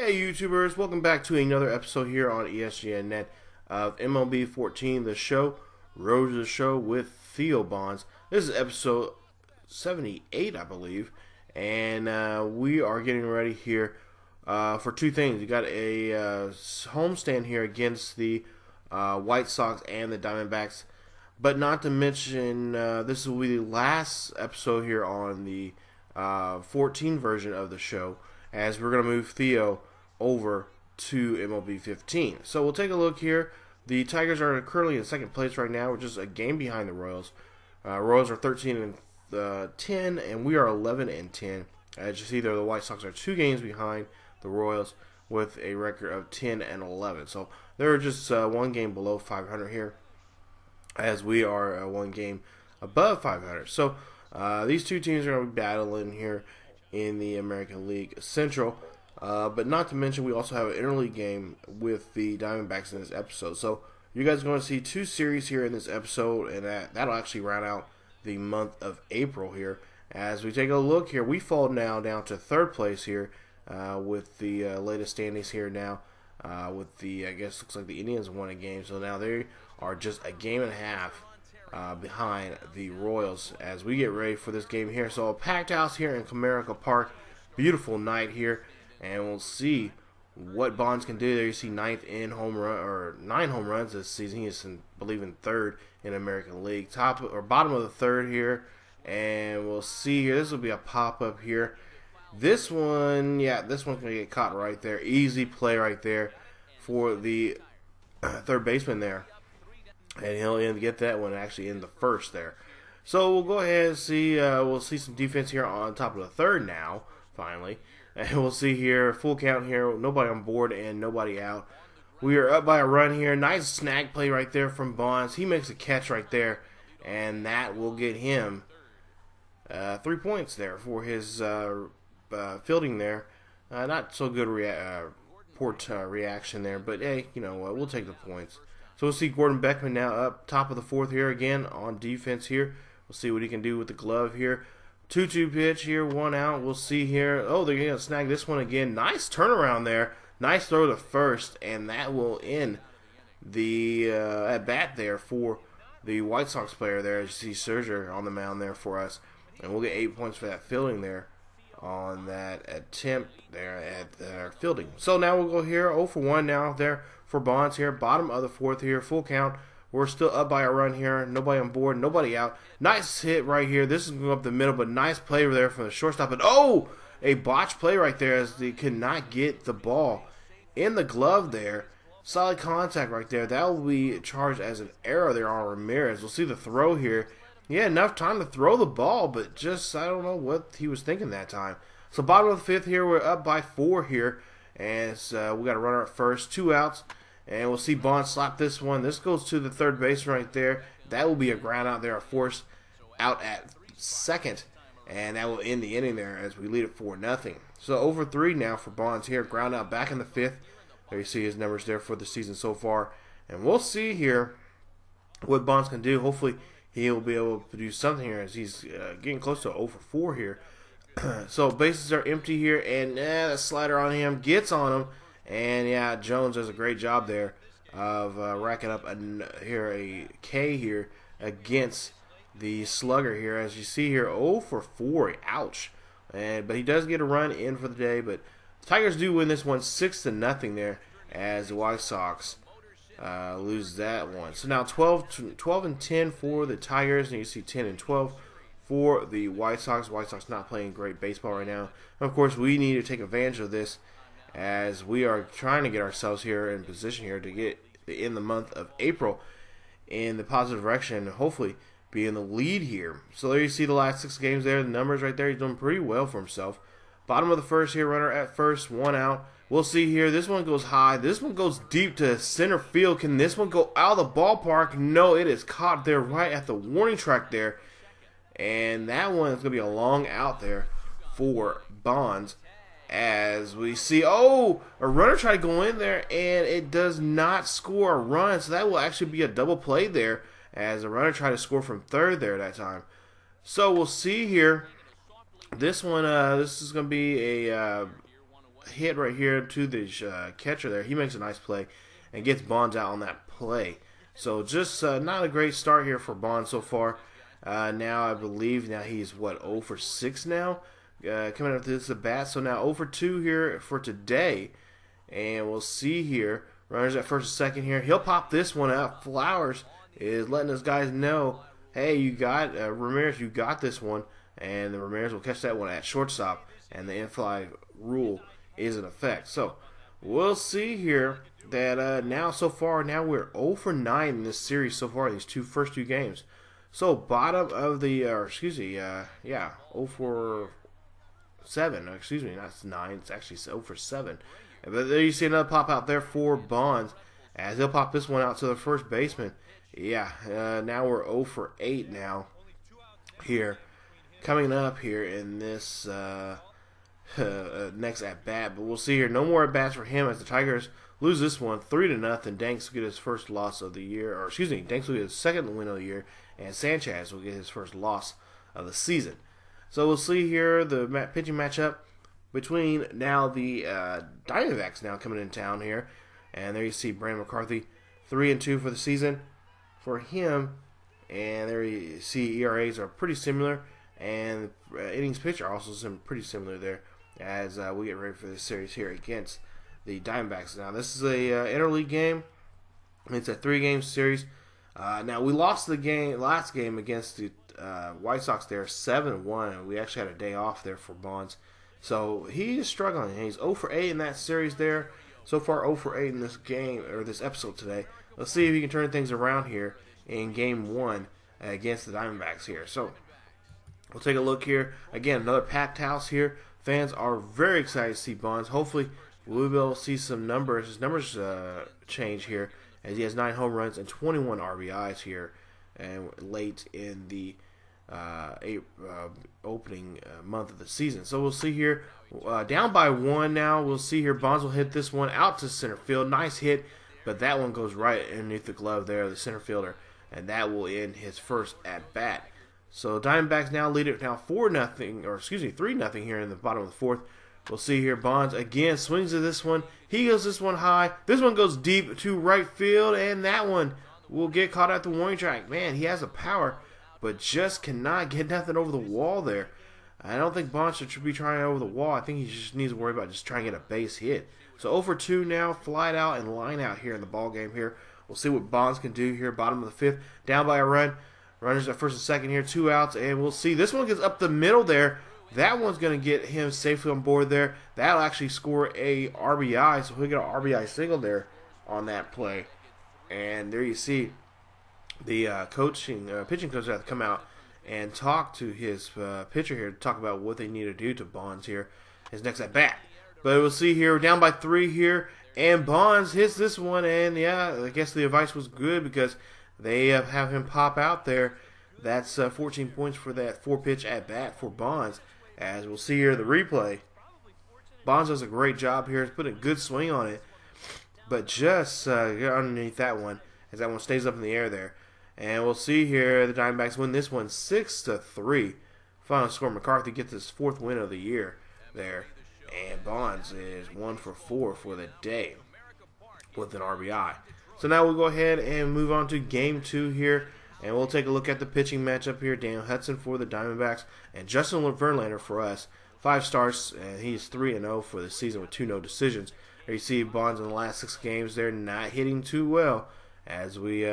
Hey YouTubers, welcome back to another episode here on ESGNet of MLB 14, the show, Road to the Show with Theo Bonds. This is episode 78, I believe, and we are getting ready here for two things. You got a homestand here against the White Sox and the Diamondbacks, but not to mention this will be the last episode here on the 14 version of the show, as we're going to move Theo over to MLB 15. So we'll take a look here. The Tigers are currently in second place right now. We're just a game behind the Royals. Royals are 13 and 10, and we are 11 and 10. As you see there, the White Sox are 2 games behind the Royals with a record of 10 and 11. So they're just 1 game below 500 here, as we are 1 game above 500. So these two teams are going to be battling here in the American League Central. But not to mention, we also have an interleague game with the Diamondbacks in this episode. So you guys are going to see 2 series here in this episode, and that'll actually round out the month of April here. As we take a look here, we fall now down to 3rd place here with the latest standings here now. With the, I guess, looks like the Indians won a game, so now they are just a game and a half behind the Royals as we get ready for this game here. So a packed house here in Comerica Park. Beautiful night here. And we'll see what Bonds can do there. You see 9 home runs this season. He is, I believe, in 3rd in American League. Top or bottom of the 3rd here. And we'll see here. This will be a pop-up here. This one, yeah, this one's going to get caught right there. Easy play right there for the 3rd baseman there. And he'll get that one actually in the 1st there. So we'll go ahead and see. We'll see some defense here on top of the 3rd now, finally. And we'll see here, full count here, nobody on board and nobody out. We are up by a run here. Nice snag play right there from Bonds. He makes a catch right there, and that will get him 3 points there for his fielding there. Not so good poor reaction there, but hey, you know what, we'll take the points. So we'll see Gordon Beckman now up top of the 4th here again on defense here. We'll see what he can do with the glove here. 2-2 pitch here, 1 out. We'll see here. Oh, they're going to snag this one again. Nice turnaround there. Nice throw to 1st, and that will end the at-bat there for the White Sox player there. As you see Serger on the mound there for us. And we'll get 8 points for that fielding there on that attempt there at fielding. So now we'll go here. 0 for 1 now there for Bonds here. Bottom of the 4th here, full count. We're still up by a run here. Nobody on board, nobody out. Nice hit right here. This is going up the middle, but nice play there from the shortstop. And oh, a botch play right there as they could not get the ball in the glove there. Solid contact right there. That will be charged as an error there on Ramirez. We'll see the throw here. He had enough time to throw the ball, but just, I don't know what he was thinking that time. So bottom of the 5th here, we're up by 4 here. And we got a runner at 1st, 2 outs. And we'll see Bonds slap this one. This goes to the 3rd base right there. That will be a ground out there, a force out at 2nd. And that will end the inning there as we lead it 4-0. So over 3 now for Bonds here. Ground out back in the 5th. There you see his numbers there for the season so far. And we'll see here what Bonds can do. Hopefully he'll be able to do something here as he's getting close to 0 for 4 here. So bases are empty here. And that slider on him gets on him. And yeah, Jones does a great job there of racking up a K here against the slugger here. As you see here, 0 for 4. Ouch. But he does get a run in for the day. But the Tigers do win this one 6-0 there as the White Sox lose that one. So now 12 and 10 for the Tigers. And you see 10 and 12 for the White Sox. White Sox not playing great baseball right now. And of course, we need to take advantage of this, as we are trying to get ourselves here in position here to get in the month of April in the positive direction and hopefully be in the lead here. So there you see the last 6 games there, the numbers right there. He's doing pretty well for himself. Bottom of the 1st here, runner at 1st, 1 out. We'll see here. This one goes high. This one goes deep to center field. Can this one go out of the ballpark? No, it is caught there right at the warning track there. And that one is going to be a long out there for Bonds. As we see, oh, a runner tried to go in there, and it does not score a run. So that will actually be a double play there, as a runner tried to score from 3rd there that time. So we'll see here. This one, this is going to be a hit right here to the catcher there. He makes a nice play and gets Bonds out on that play. So just not a great start here for Bonds so far. Now I believe he's what, 0 for 6 now, coming up to this at bat. So now 0 for 2 here for today, and we'll see here. Runners at first and second here. He'll pop this one out. Flowers is letting those guys know, hey, you got Ramirez, you got this one, and the Ramirez will catch that one at shortstop, and the in-fly rule is in effect. So we'll see here that now so far, now we're 0 for 9 in this series so far, these first two games. So bottom of the, 0 for 7. Excuse me, not 9. It's actually 0 for 7. But there you see another pop out there for Bonds, as he'll pop this one out to the first baseman. Yeah, now we're 0 for 8 now here, coming up here in this next at bat. But we'll see here, no more at bats for him as the Tigers lose this one 3-0. Danks will get his first loss of the year, or excuse me, Danks will get his second win of the year, and Sanchez will get his first loss of the season. So we'll see here the pitching matchup between now the Diamondbacks now coming in town here, and there you see Brandon McCarthy 3-2 for the season for him, and there you see ERAs are pretty similar, and innings pitched are also pretty similar there as we get ready for this series here against the Diamondbacks. Now this is a interleague game. It's a 3-game series. Now we lost the last game against the White Sox there 7-1. We actually had a day off there for Bonds. So he is struggling. He's 0 for 8 in that series there. So far 0 for 8 in this game, or this episode today. Let's see if he can turn things around here in game 1 against the Diamondbacks here. So we'll take a look here. Again, another packed house here. Fans are very excited to see Bonds. Hopefully we'll be able to see some numbers. His numbers change here, as he has 9 home runs and 21 RBIs here, and late in the opening month of the season. So we'll see here, down by 1 now. We'll see here, Bonds will hit this one out to center field. Nice hit, but that one goes right underneath the glove there of the center fielder, and that will end his first at bat. So Diamondbacks now lead it now 4-0, or excuse me, 3-0 here in the bottom of the 4th. We'll see here, Bonds again swings at this one. He goes this one high. This one goes deep to right field, and that one will get caught at the warning track. Man, he has the power, but just cannot get nothing over the wall there. I don't think Bonds should be trying over the wall. I think he just needs to worry about just trying to get a base hit. So 0 for 2 now, flight out and line out here in the ball game here. We'll see what Bonds can do here, bottom of the 5th, down by a run. Runners at first and second here, 2 outs, and we'll see. This one gets up the middle there. That one's going to get him safely on board there. That'll actually score a RBI, so he'll get an RBI single there on that play. And there you see the pitching coach have to come out and talk to his pitcher here to talk about what they need to do to Bonds here, his next at bat. But we'll see here, we're down by 3 here, and Bonds hits this one, and yeah, I guess the advice was good because they have him pop out there. That's 14 points for that 4-pitch at bat for Bonds. As we'll see here, the replay. Bonds does a great job here. He's put a good swing on it, but just underneath that one, as that one stays up in the air there. And we'll see here, the Diamondbacks win this one 6-3. Final score, McCarthy gets his 4th win of the year there. And Bonds is 1 for 4 for the day with an RBI. So now we'll go ahead and move on to game 2 here. And we'll take a look at the pitching matchup here. Daniel Hudson for the Diamondbacks and Justin Verlander for us. 5 starts, and he's 3-0 for the season with 2 no decisions. There you see Bonds in the last 6 games there not hitting too well, as we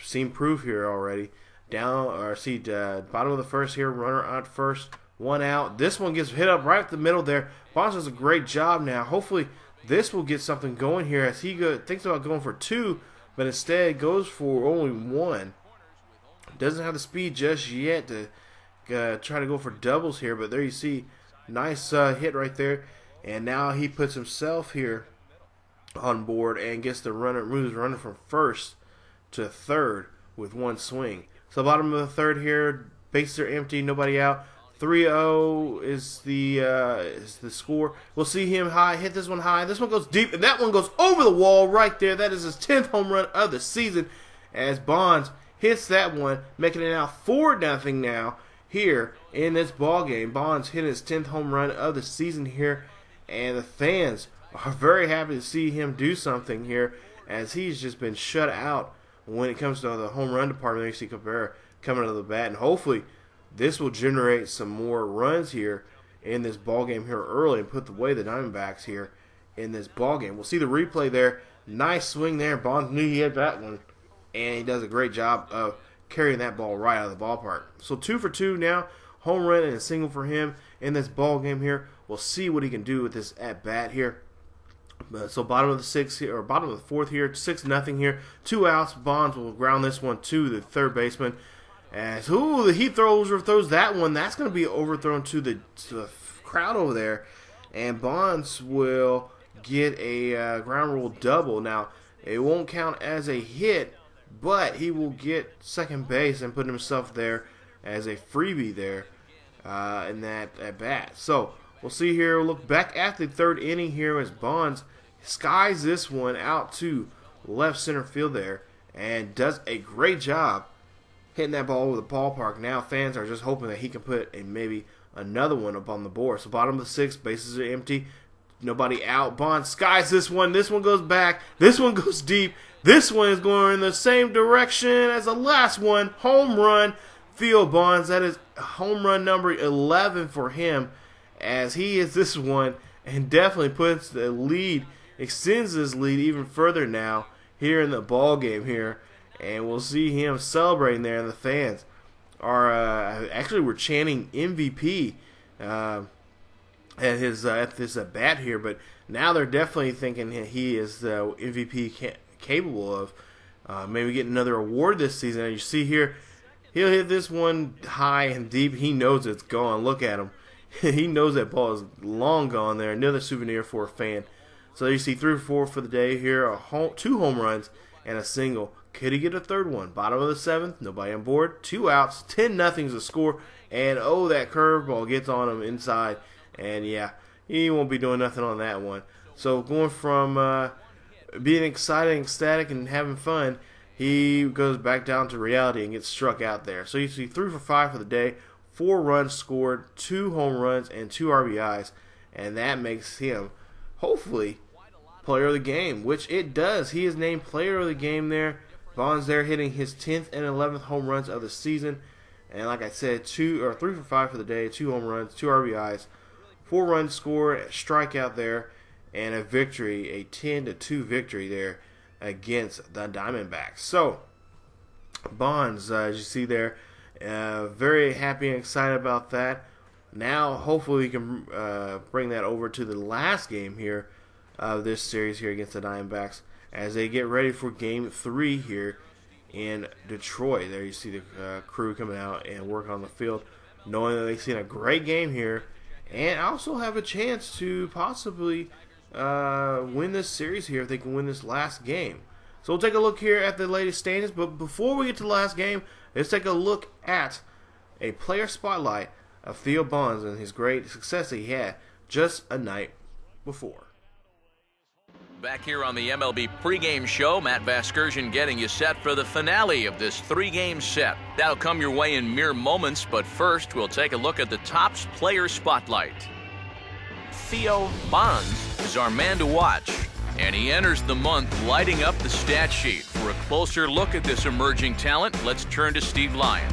seen proof here already. Bottom of the 1st here, runner at first, 1 out. This one gets hit up right up the middle there. Bonds does a great job now. Hopefully this will get something going here as he thinks about going for 2, but instead goes for only 1. Doesn't have the speed just yet to try to go for doubles here, but there you see, nice hit right there. And now he puts himself here on board and gets the runner, moves the runner from 1st to 3rd with 1 swing. So bottom of the 3rd here, bases are empty, nobody out. 3-0 is the score. We'll see him high, hit this one high. This one goes deep, and that one goes over the wall right there. That is his 10th home run of the season, as Bonds hits that one, making it now 4-0 now here in this ball game. Bonds hit his 10th home run of the season here, And the fans are very happy to see him do something here, as he's just been shut out when it comes to the home run department. You see Cabrera coming out of the bat, and hopefully this will generate some more runs here in this ball game here early and put away the Diamondbacks here in this ball game. We'll see the replay there. Nice swing there. Bonds knew he had that one, and he does a great job of carrying that ball right out of the ballpark. So 2 for 2 now, home run and a single for him in this ball game here. We'll see what he can do with this at bat here. So bottom of the sixth here, or bottom of the fourth here, 6-0 here. 2 outs. Bonds will ground this one to the third baseman. As he throws that one. That's going to be overthrown to the crowd over there, and Bonds will get a ground rule double. Now it won't count as a hit, but he will get second base and put himself there as a freebie there in that at bat. So we'll see here. We'll look back at the third inning here as Bonds skies this one out to left center field there and does a great job hitting that ball over the ballpark. Now fans are just hoping that he can put maybe another one up on the board. So bottom of the sixth, bases are empty, nobody out. Bonds skies this one. This one goes back. This one goes deep. This one is going in the same direction as the last one. Home run. Theo Bonds. That is home run number 11 for him, as he hits this one and definitely puts the lead, extends his lead even further now here in the ball game here. And we'll see him celebrating there, and the fans are actually we're chanting MVP at this at bat here, but now they're definitely thinking he is the MVP capable of maybe getting another award this season. And you see here, he'll hit this one high and deep. He knows it's gone. Look at him. He knows that ball is long gone there. Another souvenir for a fan. So you see 3 for 4 for the day here. 2 home runs and a single. Could he get a third one? Bottom of the seventh, nobody on board. 2 outs, 10-0 is the score. And oh, that curveball gets on him inside. And yeah, he won't be doing nothing on that one. So going from being excited, ecstatic, and having fun, he goes back down to reality and gets struck out there. So you see 3 for 5 for the day, 4 runs scored, 2 home runs, and 2 RBIs. And that makes him, hopefully, player of the game, which it does. He is named player of the game there. Bonds there hitting his 10th and 11th home runs of the season. And like I said, 3 for 5 for the day, 2 home runs, 2 RBIs, 4 runs scored, a strikeout there, and a victory, a 10-2 victory there against the Diamondbacks. So, Bonds, as you see there, very happy and excited about that. Now, hopefully we can bring that over to the last game here of this series here against the Diamondbacks as they get ready for Game 3 here in Detroit. There you see the crew coming out and work on the field, knowing that they've seen a great game here and also have a chance to possibly win this series here if they can win this last game. So we'll take a look here at the latest standings, but before we get to the last game, let's take a look at a player spotlight of Theo Bonds and his great success that he had just a night before. Back here on the MLB pregame show, Matt Vasgersian getting you set for the finale of this 3-game set. That'll come your way in mere moments, but first we'll take a look at the Topps player spotlight. Theo Bonds is our man to watch, and he enters the month lighting up the stat sheet. For a closer look at this emerging talent, let's turn to Steve Lyons.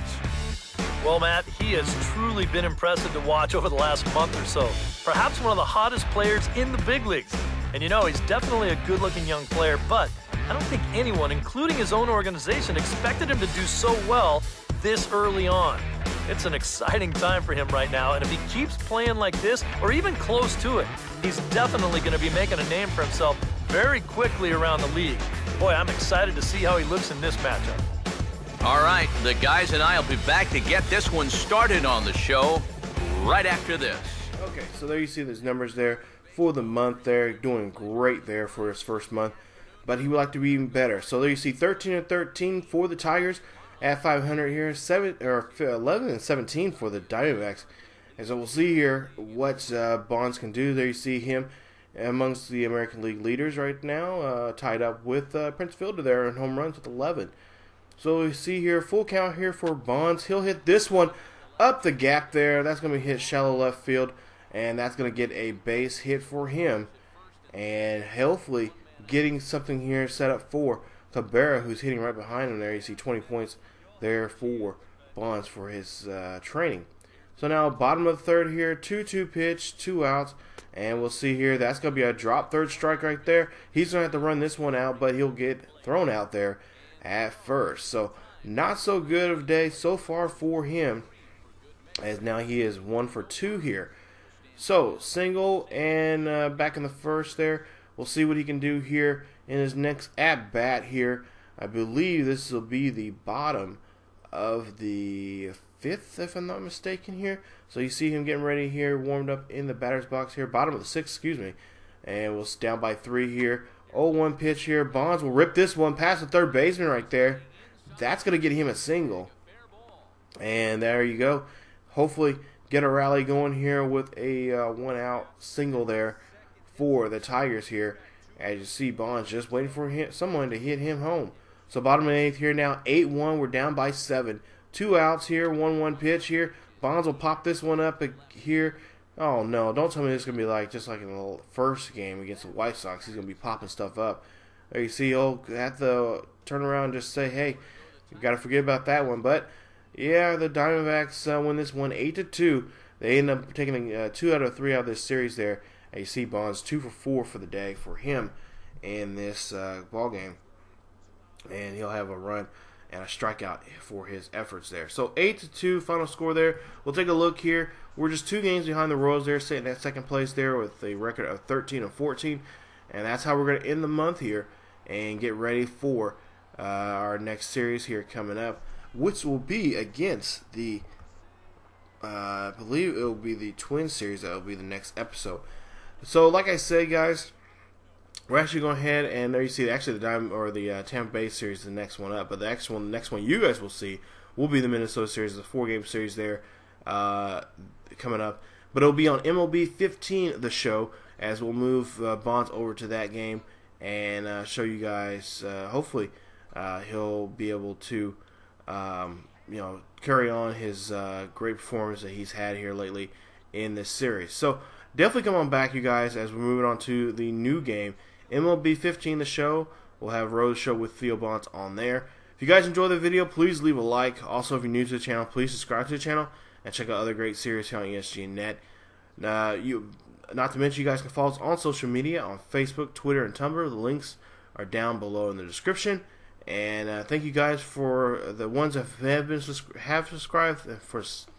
Well, Matt, he has truly been impressive to watch over the last month or so. Perhaps one of the hottest players in the big leagues. And you know, he's definitely a good-looking young player, but I don't think anyone, including his own organization, expected him to do so well this early on. It's an exciting time for him right now, and if he keeps playing like this, or even close to it, he's definitely going to be making a name for himself very quickly around the league. Boy, I'm excited to see how he looks in this matchup. All right, the guys and I will be back to get this one started on the show right after this. Okay, so there you see those numbers there for the month there, doing great there for his first month, but he would like to be even better. So there you see 13-13 for the Tigers at 500 here, 11-17 for the Diamondbacks. And so we'll see here what Bonds can do. There you see him amongst the American League leaders right now, tied up with Prince Fielder there in home runs with 11. So we see here full count here for Bonds. He'll hit this one up the gap there. That's going to be hit shallow left field. and that's going to get a base hit for him, and hopefully getting something here set up for Cabrera, who's hitting right behind him there. You see 20 points there for Bonds for his training. So now bottom of the third here, 2-2 pitch, 2 outs, and we'll see here, that's going to be a drop third strike right there. He's going to have to run this one out, but he'll get thrown out there at first. So not so good of a day so far for him, as now he is 1 for 2 here. So single and back in the first there. We'll see what he can do here in his next at bat here. I believe this will be the bottom of the 5th, if I'm not mistaken here. So you see him getting ready here, warmed up in the batter's box here, bottom of the 6th, excuse me. And we'll down by 3 here. 0-1 pitch here. Bonds will rip this one past the third baseman right there. That's going to get him a single. And there you go. Hopefully get a rally going here with a 1-out single there for the Tigers here. As you see, Bonds just waiting for someone to hit him home. So bottom of the 8th here now, 8-1. We're down by 7. 2 outs here, 1-1 pitch here. Bonds will pop this one up here. Oh no, don't tell me this is going to be like just like in the first game against the White Sox. He's going to be popping stuff up. There you see, he'll have to turn around and just say, hey, you got to forget about that one. But yeah, the Diamondbacks win this one 8-2. They end up taking 2 out of 3 out of this series there. And you see Bonds 2 for 4 for the day for him in this ball game. And he'll have a run and a strikeout for his efforts there. So 8-2 final score there. We'll take a look here. We're just 2 games behind the Royals there, sitting at second place there with a record of 13-14. And that's how we're going to end the month here and get ready for our next series here coming up, which will be against the, I believe it will be the Twins series. That will be the next episode. So like I said, guys, we're actually going ahead and there you see actually the Tampa Bay series is the next one up, but the next one you guys will see will be the Minnesota series, the 4-game series there coming up. But it'll be on MLB 15, the show, as we'll move Bonds over to that game and show you guys. Hopefully, he'll be able to carry on his great performance that he's had here lately in this series. So definitely come on back, you guys, as we're moving on to the new game. MLB 15, the show. We'll have Rose Show with Theo Bonds on there. If you guys enjoyed the video, please leave a like. Also, if you're new to the channel, please subscribe to the channel and check out other great series here on ESGNet. Not to mention, you guys can follow us on social media on Facebook, Twitter, and Tumblr. The links are down below in the description. And thank you guys for the ones that have subscribed and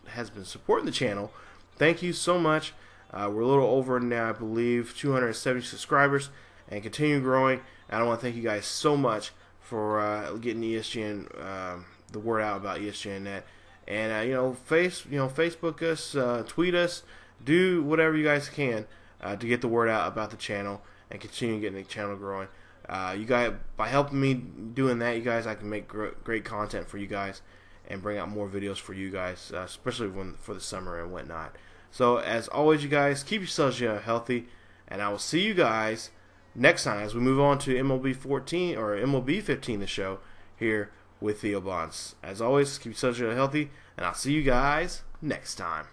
has been supporting the channel. Thank you so much. We're a little over now, I believe, 270 subscribers, and continue growing. And I want to thank you guys so much for getting ESGN the word out about ESGNet. And Facebook us, tweet us, do whatever you guys can to get the word out about the channel and continue getting the channel growing. You guys, by helping me doing that, you guys, I can make great content for you guys and bring out more videos for you guys, especially for the summer and whatnot. So as always, you guys, keep yourselves healthy, and I will see you guys next time as we move on to MLB 14 or MLB 15, the show here with Theo Bonds. As always, keep yourselves healthy, and I'll see you guys next time.